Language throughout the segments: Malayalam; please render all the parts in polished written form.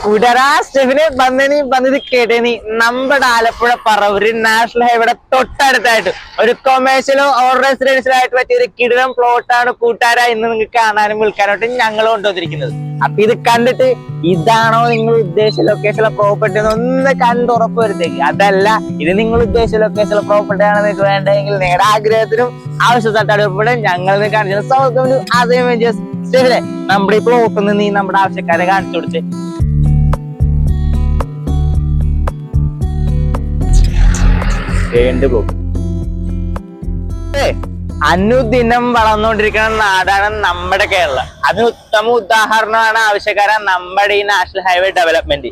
ഉടരാ സ്റ്റെഫിന് വന്നത് കേട്ടേനി നമ്മുടെ ആലപ്പുഴ പറവൂര് നാഷണൽ ഹൈവേയുടെ തൊട്ടടുത്തായിട്ട് ഒരു കൊമേഴ്ഷ്യലോ ഓർ റെസിഡൻഷ്യലോ ആയിട്ട് പറ്റിയ ഒരു കിടിലം പ്ലോട്ടാണ് കൂട്ടുകാരാ ഇന്ന് നിങ്ങൾക്ക് കാണാനും വിൽക്കാനായിട്ട് ഞങ്ങൾ കൊണ്ടുവന്നിരിക്കുന്നത്. അപ്പൊ ഇത് കണ്ടിട്ട് ഇതാണോ നിങ്ങൾ ഉദ്ദേശിച്ച ലൊക്കേഷനിലെ പ്രോപ്പർട്ടി ഒന്ന് കണ്ടുറപ്പ് വരുത്തേക്ക്. അതല്ല ഇത് നിങ്ങൾ ഉദ്ദേശിച്ച ലൊക്കേഷനിലെ പ്രോപ്പർട്ടി ആണ് നിങ്ങൾക്ക് വേണ്ടെങ്കിൽ നിങ്ങളുടെ ആഗ്രഹത്തിനും ആവശ്യത്തായിട്ട് ഞങ്ങൾ കാണിച്ചത് സ്റ്റെഫിനെ നമ്മുടെ ഈ പ്ലോട്ട് നീ നമ്മുടെ ആവശ്യക്കാരെ കാണിച്ചു കൊടുത്ത് അനുദിനം വളർന്നുകൊണ്ടിരിക്കുന്ന നാടാണ് നമ്മുടെ കേരളം. അതിന് ഉത്തമ ഉദാഹരണമാണ് ആവശ്യക്കാരൻ നമ്മുടെ ഈ നാഷണൽ ഹൈവേ ഡെവലപ്മെന്റ്.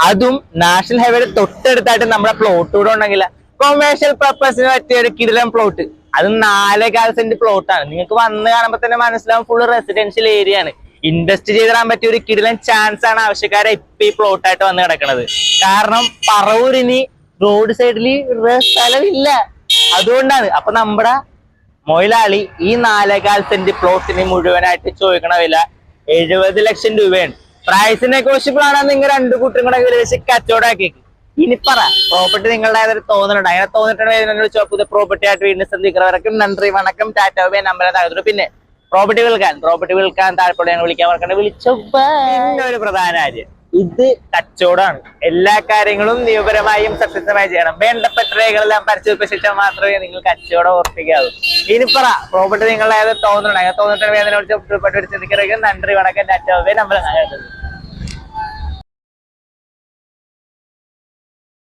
അതും നാഷണൽ ഹൈവേയുടെ തൊട്ടടുത്തായിട്ട് നമ്മുടെ പ്ലോട്ട് കൂടെ ഉണ്ടെങ്കിൽ കൊമേഴ്ഷ്യൽ പർപ്പസിന് പറ്റിയ ഒരു കിടിലം പ്ലോട്ട്. അത് 4.4 സെന്റ് പ്ലോട്ടാണ്. നിങ്ങൾക്ക് വന്ന് കാണുമ്പോ തന്നെ മനസ്സിലാവും ഫുൾ റെസിഡൻഷ്യൽ ഏരിയ ആണ്. ഇൻവെസ്റ്റ് ചെയ്തിടാൻ പറ്റിയ ഒരു കിടിലൻ ചാൻസ് ആണ് ആവശ്യക്കാരെ ഇപ്പൊ ഈ പ്ലോട്ടായിട്ട് വന്ന് കിടക്കുന്നത്. കാരണം പറവൂരിനി റോഡ് സൈഡിൽ സ്ഥലമില്ല, അതുകൊണ്ടാണ്. അപ്പൊ നമ്മുടെ മൊയിലാളി ഈ 4.4 സെന്റ് പ്ലോട്ടിന് മുഴുവനായിട്ട് ചോദിക്കണ വില 70 ലക്ഷം രൂപയാണ്. പ്രൈസ് നെഗോഷ്യബിൾ ആണ്. നിങ്ങൾ രണ്ടു കൂട്ടരും കൂടെ ഏകദേശം കച്ചവടമാക്കിയേക്ക്. ഇനി പറ പ്രോപ്പർട്ടി നിങ്ങളുടെ ഏതൊരു തോന്നലുണ്ട്. അങ്ങനെ തോന്നിട്ടുണ്ടെങ്കിൽ പുതിയ പ്രോപ്പർട്ടി ആയിട്ട് വീണ്ടും ശ്രദ്ധിക്കുന്നവർക്കും നന്ദി, വണക്കം, ടാറ്റ, നമ്പർ താഴെ. പിന്നെ പ്രോപ്പർട്ടി വിൽക്കാൻ താല്പര്യം വിളിക്കാൻ മറക്കണ്ട, വിളിച്ചോ. പിന്നെ ഒരു പ്രധാന കാര്യം, ഇത് കച്ചവടമാണ്. എല്ലാ കാര്യങ്ങളും നിയമപരമായും സത്യസമമായി ചെയ്യണം. വേണ്ടപ്പെട്ട രേഖകളെല്ലാം പരിശോധിച്ച ശേഷം മാത്രമേ നിങ്ങൾ കച്ചവടം ഉറപ്പിക്കാവൂ. ഇനി പറ പ്രോപ്പർട്ടി നിങ്ങളുടെ ഏത് തോന്നുന്നുണ്ട്. അങ്ങനെ തോന്നിട്ട് വേദന വിളിച്ച് നന്ദി, വണക്കം, ടാറ്റ, നമ്പർ